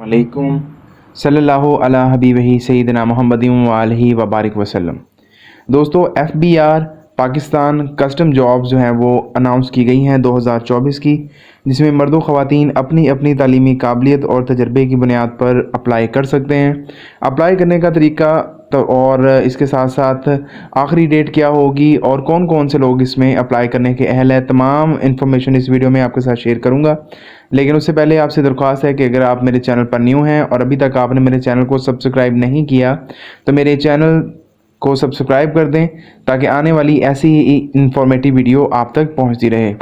वालेकुम सल्लल्लाहु अला हबीबिही सय्यिदना मुहम्मदिन व आलिहि व बारिक वसल्लम। दोस्तों, FBR पाकिस्तान कस्टम जॉब्स जो हैं वो अनाउंस की गई हैं 2024 की, जिसमें मर्द व ख़वातीन अपनी अपनी तालीमी काबिलियत और तजर्बे की बुनियाद पर अप्लाई कर सकते हैं। अप्लाई करने का तरीका तो और इसके साथ साथ आखिरी डेट क्या होगी और कौन कौन से लोग इसमें अप्लाई करने के अहल है, तमाम इन्फॉर्मेशन इस वीडियो में आपके साथ शेयर करूंगा। लेकिन उससे पहले आपसे दरख्वास्त है कि अगर आप मेरे चैनल पर न्यू हैं और अभी तक आपने मेरे चैनल को सब्सक्राइब नहीं किया तो मेरे चैनल को सब्सक्राइब कर दें ताकि आने वाली ऐसी ही इंफॉर्मेटिव वीडियो आप तक पहुंचती रहे।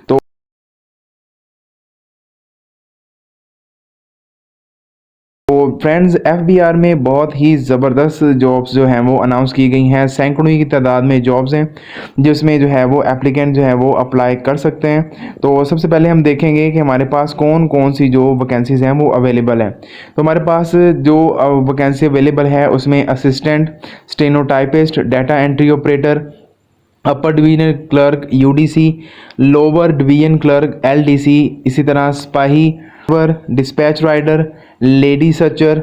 तो फ्रेंड्स, FBR में बहुत ही ज़बरदस्त जॉब्स जो हैं वो अनाउंस की गई हैं। सैकड़ों की तादाद में जॉब्स हैं जिसमें जो है वो एप्लीकेंट जो है वो अप्लाई कर सकते हैं। तो सबसे पहले हम देखेंगे कि हमारे पास कौन कौन सी जो वैकेंसीज़ हैं वो अवेलेबल हैं। तो हमारे पास जो वैकेंसी अवेलेबल है उसमें assistant, stenotypist, data entry operator, upper division clerk UDC, lower division clerk LDC, इसी तरह सिपाही, डिस्पैच राइडर, लेडी सर्चर,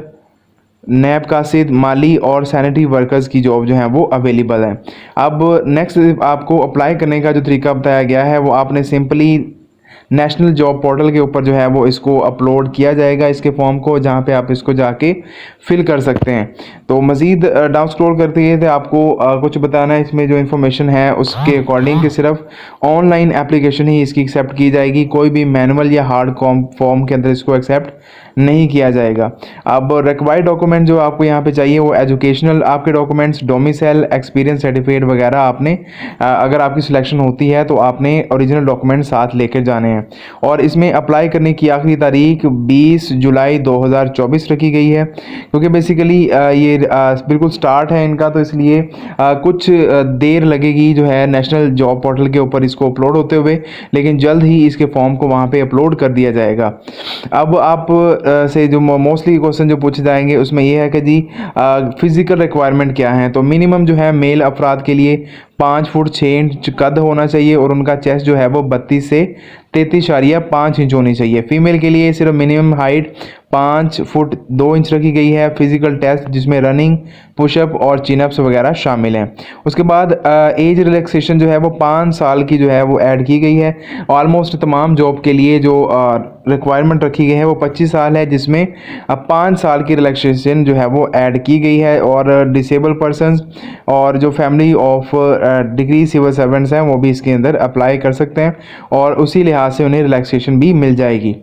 नैब कासिद, माली और सैनिटरी वर्कर्स की जॉब जो है वो अवेलेबल है। अब नेक्स्ट आपको अप्लाई करने का जो तरीका बताया गया है वो आपने सिंपली नेशनल जॉब पोर्टल के ऊपर जो है वो इसको अपलोड किया जाएगा, इसके फॉर्म को, जहाँ पे आप इसको जाके फिल कर सकते हैं। तो मज़ीद डाउन स्क्रॉल करते हैं तो आपको कुछ बताना है इसमें जो इन्फॉर्मेशन है उसके अकॉर्डिंग कि सिर्फ ऑनलाइन एप्लीकेशन ही इसकी एक्सेप्ट की जाएगी, कोई भी मैनुअल या हार्ड फॉर्म के अंदर इसको एक्सेप्ट नहीं किया जाएगा। अब रिक्वायर्ड डॉक्यूमेंट जो आपको यहाँ पे चाहिए वो एजुकेशनल आपके डॉक्यूमेंट्स, डोमिसाइल, एक्सपीरियंस सर्टिफिकेट वगैरह आपने अगर आपकी सिलेक्शन होती है तो आपने ओरिजिनल डॉक्यूमेंट साथ लेकर जाने हैं। और इसमें अप्लाई करने की आखिरी तारीख 20 जुलाई 2024 रखी गई है, क्योंकि बेसिकली ये बिल्कुल स्टार्ट है इनका, तो इसलिए कुछ देर लगेगी जो है नेशनल जॉब पोर्टल के ऊपर इसको अपलोड होते हुए, लेकिन जल्द ही इसके फॉर्म को वहाँ पे अपलोड कर दिया जाएगा। अब आप से जो मोस्टली क्वेश्चन जो पूछे जाएंगे उसमें यह है कि जी फिज़िकल रिक्वायरमेंट क्या है। तो मिनिमम जो है मेल अफराद के लिए 5 फुट 6 इंच कद होना चाहिए और उनका चेस्ट जो है वो 32 से 33.5 इंच होनी चाहिए। फीमेल के लिए सिर्फ मिनिमम हाइट 5 फुट 2 इंच रखी गई है। फिजिकल टेस्ट जिसमें रनिंग, पुशअप और चिनअप्स वगैरह शामिल हैं। उसके बाद एज रिलैक्सेशन जो है वो 5 साल की जो है वो ऐड की गई है। ऑलमोस्ट तमाम जॉब के लिए जो रिक्वायरमेंट रखी गई है वो 25 साल है, जिसमें 5 साल की रिलैक्सेशन जो है वो ऐड की गई है। और डिसेबल पर्सनस और जो family of degree civil servants हैं वो भी इसके अंदर अप्लाई कर सकते हैं और उसी लिहाज से उन्हें रिलैक्सेशन भी मिल जाएगी।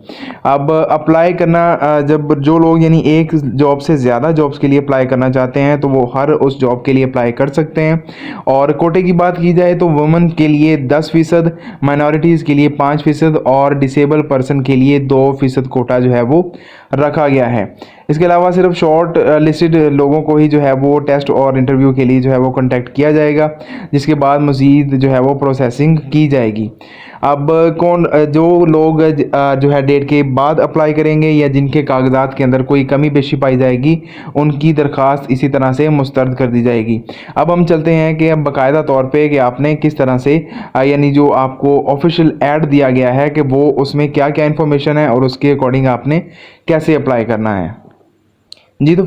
अब अप्लाई करना जब जो लोग यानी एक जॉब से ज़्यादा जॉब्स के लिए अप्लाई करना चाहते हैं तो वो हर उस जॉब के लिए अप्लाई कर सकते हैं। और कोटे की बात की जाए तो वुमेन के लिए 10%, माइनॉरिटीज़ के लिए 5% और डिसेबल पर्सन के लिए 2% कोटा जो है वो रखा गया है। इसके अलावा सिर्फ शॉर्ट लिस्टेड लोगों को ही जो है वो टेस्ट और इंटरव्यू के लिए जो है वो कांटेक्ट किया जाएगा, जिसके बाद मज़ीद जो है वो प्रोसेसिंग की जाएगी। अब जो लोग जो है डेट के बाद अप्लाई करेंगे या जिनके कागजात के अंदर कोई कमी पेशी पाई जाएगी उनकी दरख्वास्त इसी तरह से मुस्तरद कर दी जाएगी। अब हम चलते हैं कि अब बाकायदा तौर पे कि आपने किस तरह से यानी जो आपको ऑफिशियल ऐड दिया गया है कि वो उसमें क्या क्या इन्फॉर्मेशन है और उसके अकॉर्डिंग आपने कैसे अप्लाई करना है। जी तो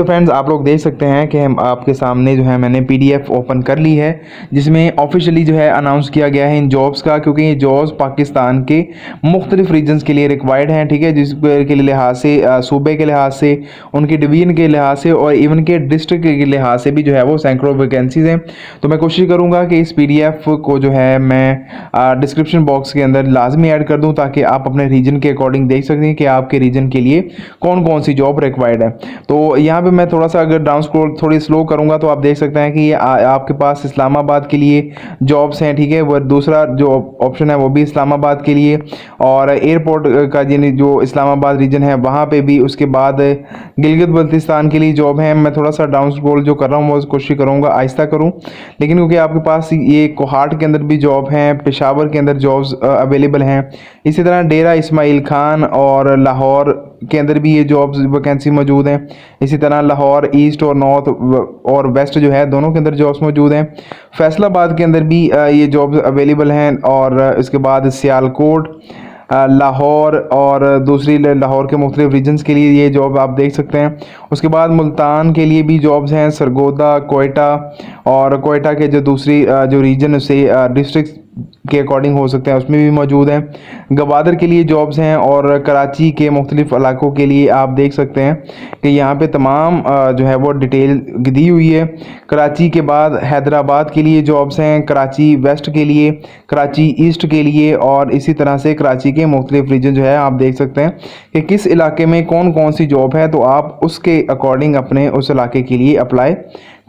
फ्रेंड्स आप लोग देख सकते हैं कि हम आपके सामने जो है मैंने PDF ओपन कर ली है, जिसमें ऑफिशियली जो है अनाउंस किया गया है इन जॉब्स का, क्योंकि ये जॉब्स पाकिस्तान के मुख्तलिफ रीजन्स के लिए रिक्वायर्ड हैं। ठीक है, जिसके लिहाज से सूबे के लिहाज से, उनके डिवीजन के लिहाज से और इवन के डिस्ट्रिक्ट के लिहाज से भी जो है वो सैकड़ों वैकेंसीज हैं। तो मैं कोशिश करूँगा कि इस PDF को जो है मैं डिस्क्रिप्शन बॉक्स के अंदर लाजमी ऐड कर दूँ ताकि आप अपने रीजन के अकॉर्डिंग देख सकें कि आपके रीजन के लिए कौन कौन सी जॉब रिक्वायर्ड है। तो यहाँ पे मैं थोड़ा सा अगर डाउन स्क्रॉल थोड़ी स्लो करूँगा तो आप देख सकते हैं कि ये आपके पास इस्लामाबाद के लिए जॉब्स हैं। ठीक है, वो दूसरा जो ऑप्शन है वो भी इस्लामाबाद के लिए, और एयरपोर्ट का यानी जो इस्लामाबाद रीजन है वहाँ पे भी। उसके बाद गिलगित बल्तिस्तान के लिए जॉब है। मैं थोड़ा सा डाउन स्क्रॉल जो कर रहा हूँ वो कोशिश करूँगा आहिस्ता करूँ, लेकिन क्योंकि आपके पास ये कोहाट के अंदर भी जॉब हैं, पेशावर के अंदर जॉब्स अवेलेबल हैं, इसी तरह डेरा इस्माइल खान और लाहौर के अंदर भी ये जॉब्स वैकेंसी मौजूद हैं। इसी तरह लाहौर ईस्ट और नॉर्थ और वेस्ट जो है दोनों के अंदर जॉब्स मौजूद हैं। फैसलाबाद के अंदर भी ये जॉब्स अवेलेबल हैं। और इसके बाद सियालकोट, लाहौर और दूसरी लाहौर के मुख्तलिफ रीजन्स के लिए ये जॉब आप देख सकते हैं। उसके बाद मुल्तान के लिए भी जॉब्स हैं, सरगोदा, कोयटा और कोयटा के जो दूसरी जो रीजन से डिस्ट्रिक्ट के अकॉर्डिंग हो सकते हैं उसमें भी मौजूद हैं। गवादर के लिए जॉब्स हैं और कराची के मुख्तलिफ इलाकों के लिए आप देख सकते हैं कि यहाँ पे तमाम जो है वो डिटेल दी हुई है। कराची के बाद हैदराबाद के लिए जॉब्स हैं, कराची वेस्ट के लिए, कराची ईस्ट के लिए और इसी तरह से कराची के मुख्तलिफ रीजन जो है आप देख सकते हैं कि किस इलाके में कौन कौन सी जॉब है, तो आप उसके अकॉर्डिंग अपने उस इलाके के लिए अप्लाई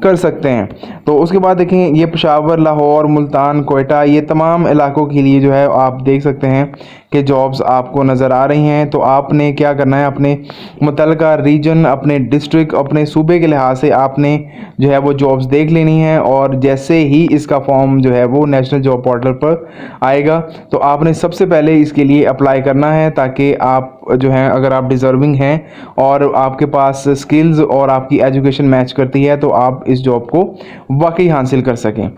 कर सकते हैं। तो उसके बाद देखें ये पेशावर, लाहौर, मुल्तान, कोयटा, ये तमाम इलाकों के लिए जो है आप देख सकते हैं कि जॉब्स आपको नज़र आ रही हैं। तो आपने क्या करना है, अपने मुतल्लिका रीजन, अपने डिस्ट्रिक्ट, अपने सूबे के लिहाज से आपने जो है वो जॉब्स देख लेनी है और जैसे ही इसका फॉर्म जो है वो नेशनल जॉब पोर्टल पर आएगा तो आपने सबसे पहले इसके लिए अप्लाई करना है, ताकि आप जो है अगर आप डिज़र्विंग हैं और आपके पास स्किल्स और आपकी एजुकेशन मैच करती है तो आप इस जॉब को वाकई हासिल कर सकें।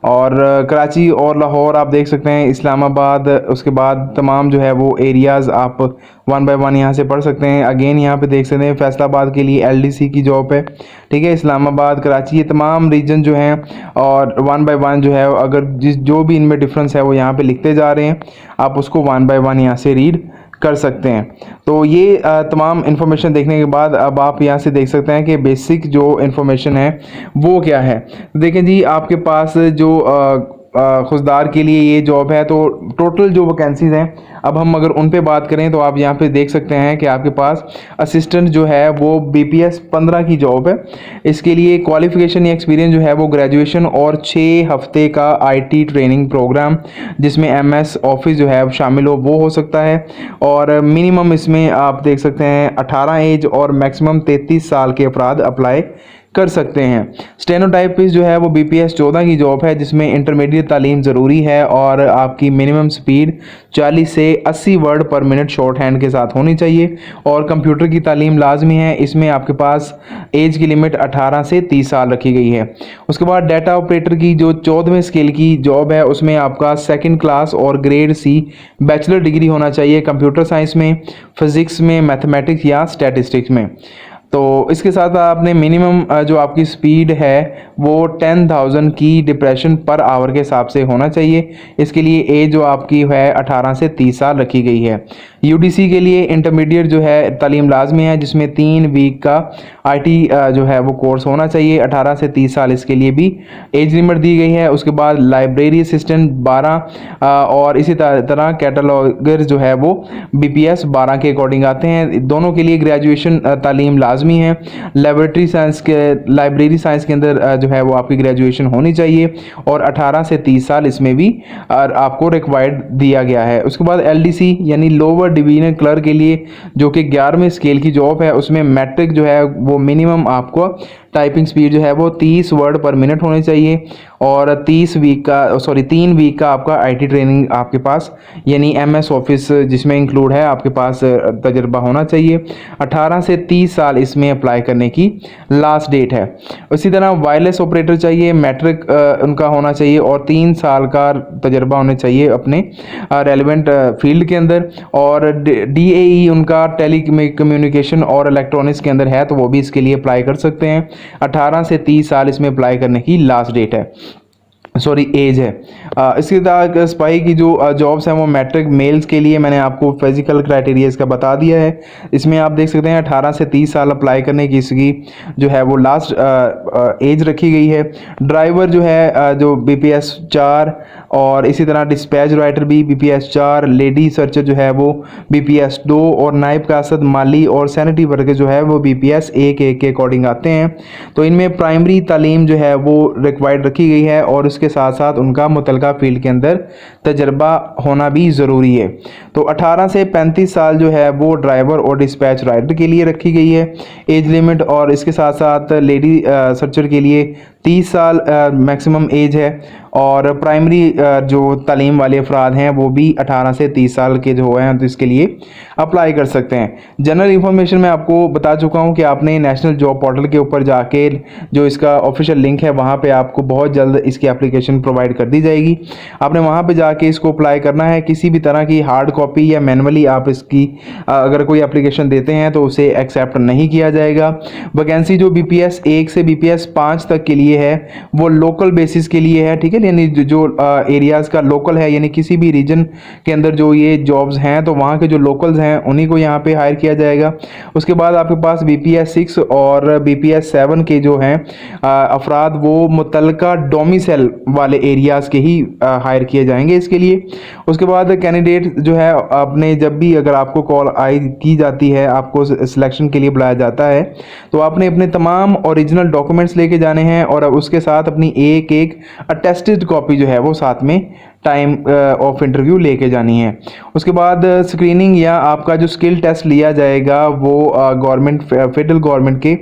और कराची और लाहौर आप देख सकते हैं, इस्लामाबाद, उसके बाद तमाम जो है वो एरियाज़ आप वन बाय वन यहाँ से पढ़ सकते हैं। अगेन यहाँ पे देख सकते हैं फैसलाबाद के लिए LDC की जॉब है, ठीक है। इस्लामाबाद, कराची, ये तमाम रीजन जो हैं और वन बाय वन जो है अगर जो भी इनमें डिफरेंस है वो यहाँ पे लिखते जा रहे हैं, आप उसको वन बाय वन यहाँ से रीड कर सकते हैं। तो ये तमाम इन्फॉर्मेशन देखने के बाद अब आप यहाँ से देख सकते हैं कि बेसिक जो इन्फॉर्मेशन है वो क्या है। देखें जी, आपके पास जो खुददार के लिए ये जॉब है, तो टोटल जो वैकेंसीज हैं अब हम अगर उन पे बात करें तो आप यहाँ पे देख सकते हैं कि आपके पास असिस्टेंट जो है वो BPS 15 की जॉब है। इसके लिए क्वालिफिकेशन या एक्सपीरियंस जो है वो ग्रेजुएशन और 6 हफ्ते का IT ट्रेनिंग प्रोग्राम जिसमें MS ऑफिस जो है शामिल वो हो सकता है। और मिनिमम इसमें आप देख सकते हैं 18 एज और मैक्सिमम 33 साल के अफराद अप्लाई कर सकते हैं। स्टेनोटाइपिस्ट जो है वो BPS 14 की जॉब है जिसमें इंटरमीडिएट तालीम ज़रूरी है और आपकी मिनिमम स्पीड 40 से 80 वर्ड पर मिनट शॉर्ट हैंड के साथ होनी चाहिए और कंप्यूटर की तालीम लाजमी है। इसमें आपके पास एज की लिमिट 18 से 30 साल रखी गई है। उसके बाद डाटा ऑपरेटर की जो 14वें स्केल की जॉब है उसमें आपका 2nd क्लास और ग्रेड C बैचलर डिग्री होना चाहिए कंप्यूटर साइंस में, फिज़िक्स में, मैथमेटिक्स या स्टैटिस्टिक्स में। तो इसके साथ आपने मिनिमम जो आपकी स्पीड है वो 10,000 की डिप्रेशन पर आवर के हिसाब से होना चाहिए। इसके लिए एज जो आपकी है 18 से 30 साल रखी गई है। UDC के लिए इंटरमीडिएट जो है तालीम लाजमी है जिसमें 3 वीक का IT जो है वो कोर्स होना चाहिए। 18 से 30 साल इसके लिए भी एज लिमिट दी गई है। उसके बाद लाइब्रेरी असिस्टेंट 12 और इसी तरह कैटलॉगर जो है वो BPS 12 के अकॉर्डिंग आते हैं। दोनों के लिए ग्रेजुएशन तालीम लाजमी है। लाइब्रेरी साइंस के अंदर जो है वो आपकी ग्रेजुएशन होनी चाहिए और 18 से 30 साल इसमें भी आपको रिक्वायर्ड दिया गया है। उसके बाद LDC यानी लोअर डिवीजन क्लर्क के लिए जो कि 11वें स्केल की जॉब है उसमें मैट्रिक जो है वो मिनिमम आपको टाइपिंग स्पीड जो है वो 30 वर्ड पर मिनट होनी चाहिए और 3 वीक का आपका IT ट्रेनिंग आपके पास यानी MS ऑफिस जिसमें इंक्लूड है आपके पास तजर्बा होना चाहिए। 18 से 30 साल इसमें अप्लाई करने की लास्ट डेट है। उसी तरह वायरलेस ऑपरेटर चाहिए, मैट्रिक उनका होना चाहिए और 3 साल का तजर्बा होना चाहिए अपने रेलिवेंट फील्ड के अंदर। और DAE उनका टेली कम्युनिकेशन और इलेक्ट्रॉनिक्स के अंदर है तो वो भी इसके लिए अप्लाई कर सकते हैं। 18 से 30 साल इसमें अप्लाई करने की लास्ट डेट है, एज है। इसके बाद स्पाई की जो जॉब्स हैं वो मैट्रिक मेल्स के लिए मैंने आपको फिजिकल क्राइटेरिया इसका बता दिया है। इसमें आप देख सकते हैं 18 से 30 साल अप्लाई करने की इसकी जो है वो लास्ट एज रखी गई है। ड्राइवर जो है जो BPS 4 और इसी तरह डिस्पैच राइटर भी BPS 4, लेडी सर्चर जो है वो BPS 2 और नायब कासद माली और सैनिटरी वर्कर जो है वो BPS 1 के अकॉर्डिंग आते हैं। तो इनमें प्राइमरी तालीम जो है वो रिक्वायर्ड रखी गई है और उसके साथ साथ उनका मुतलका फील्ड के अंदर तजर्बा होना भी ज़रूरी है। तो 18 से 35 साल जो है वो ड्राइवर और डिस्पैच राइटर के लिए रखी गई है एज लिमिट और इसके साथ साथ लेडी सर्चर के लिए 30 साल मैक्सिमम एज है, और प्राइमरी जो तालीम वाले अफराद हैं वो भी 18 से 30 साल के जो हैं तो इसके लिए अप्लाई कर सकते हैं। जनरल इन्फॉर्मेशन मैं आपको बता चुका हूं कि आपने नेशनल जॉब पोर्टल के ऊपर जाके जो इसका ऑफिशियल लिंक है वहां पे आपको बहुत जल्द इसकी एप्लीकेशन प्रोवाइड कर दी जाएगी। आपने वहां पे जाके इसको अप्लाई करना है। किसी भी तरह की हार्ड कॉपी या मैनुअली आप इसकी अगर कोई एप्लीकेशन देते हैं तो उसे एक्सेप्ट नहीं किया जाएगा। वैकेंसी जो BPS 1 से BPS 5 तक के लिए है वो लोकल बेसिस के लिए है, ठीक है, यानी जो एरियाज़ का लोकल है, यानी किसी भी रीजन के अंदर जो ये जॉब्स हैं तो वहाँ के जो लोकल्स हैं उन्हीं को यहाँ पे हायर किया जाएगा। उसके बाद आपके पास BPS 6 और BPS 7 के जो हैं अफराद वो मुतलका डोमिसाइल वाले एरियाज़ के ही हायर किए जाएंगे इसके लिए। उसके बाद कैंडिडेट जो है आपने जब भी अगर आपको कॉल आई की जाती है, आपको सिलेक्शन के लिए बुलाया जाता है, तो आपने अपने तमाम ओरिजिनल डॉक्यूमेंट्स लेके जाने हैं और उसके साथ अपनी एक एक अटेस्टेड कॉपी जो है वो साथ में टाइम ऑफ इंटरव्यू लेके जानी है। उसके बाद स्क्रीनिंग या आपका जो स्किल टेस्ट लिया जाएगा वो गवर्नमेंट फेडरल गवर्नमेंट के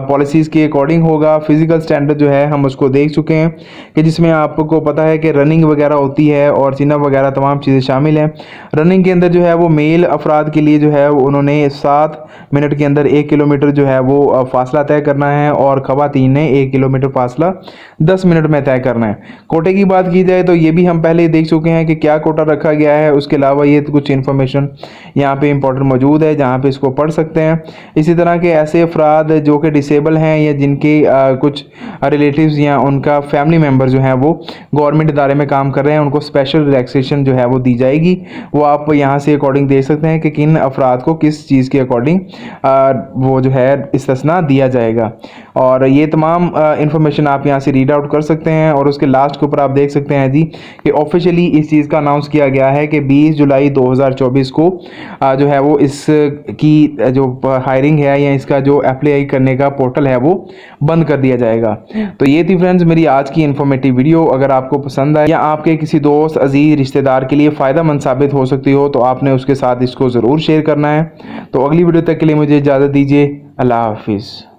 पॉलिसीज़ के अकॉर्डिंग होगा। फिजिकल स्टैंडर्ड जो है हम उसको देख चुके हैं कि जिसमें आपको पता है कि रनिंग वगैरह होती है और चिनअप वगैरह तमाम चीज़ें शामिल हैं। रनिंग के अंदर जो है वो मेल अफराद के लिए जो है उन्होंने 7 मिनट के अंदर 1 किलोमीटर जो है वो फासला तय करना है, और खवातीन ने 1 किलोमीटर फासला 10 मिनट में तय करना है। कोटे की बात की जाए तो ये भी हम पहले देख चुके हैं कि क्या कोटा रखा गया है। उसके अलावा ये कुछ इन्फॉर्मेशन यहाँ पे इंपॉर्टेंट मौजूद है जहाँ पे इसको पढ़ सकते हैं। इसी तरह के ऐसे अफराद जो कि डिसेबल हैं या जिनके कुछ रिलेटिव्स या उनका फैमिली मेम्बर जो है वो गवर्नमेंट इदारे में काम कर रहे हैं, उनको स्पेशल रिलैक्सेशन जो है वो दी जाएगी। वो आप यहाँ से अकॉर्डिंग देख सकते हैं कि किन अफराद को किस चीज़ के अकॉर्डिंग वो जो है इस्तिस्ना दिया जाएगा। और ये तमाम इंफॉर्मेशन आप यहाँ से रीड आउट कर सकते हैं। और उसके लास्ट के ऊपर आप देख सकते हैं जी कि ऑफिशियली इस चीज़ का अनाउंस किया गया है कि 20 जुलाई 2024 को जो है वो इसकी जो हायरिंग है या इसका जो अप्लाई करने का पोर्टल है वो बंद कर दिया जाएगा। तो ये थी फ्रेंड्स मेरी आज की इन्फॉर्मेटिव वीडियो। अगर आपको पसंद आए या आपके किसी दोस्त अजीज रिश्तेदार के लिए फ़ायदेमंद साबित हो सकती हो तो आपने उसके साथ इसको ज़रूर शेयर करना है। तो अगली वीडियो तक के लिए मुझे इजाज़त दीजिए। अल्लाह हाफिज़।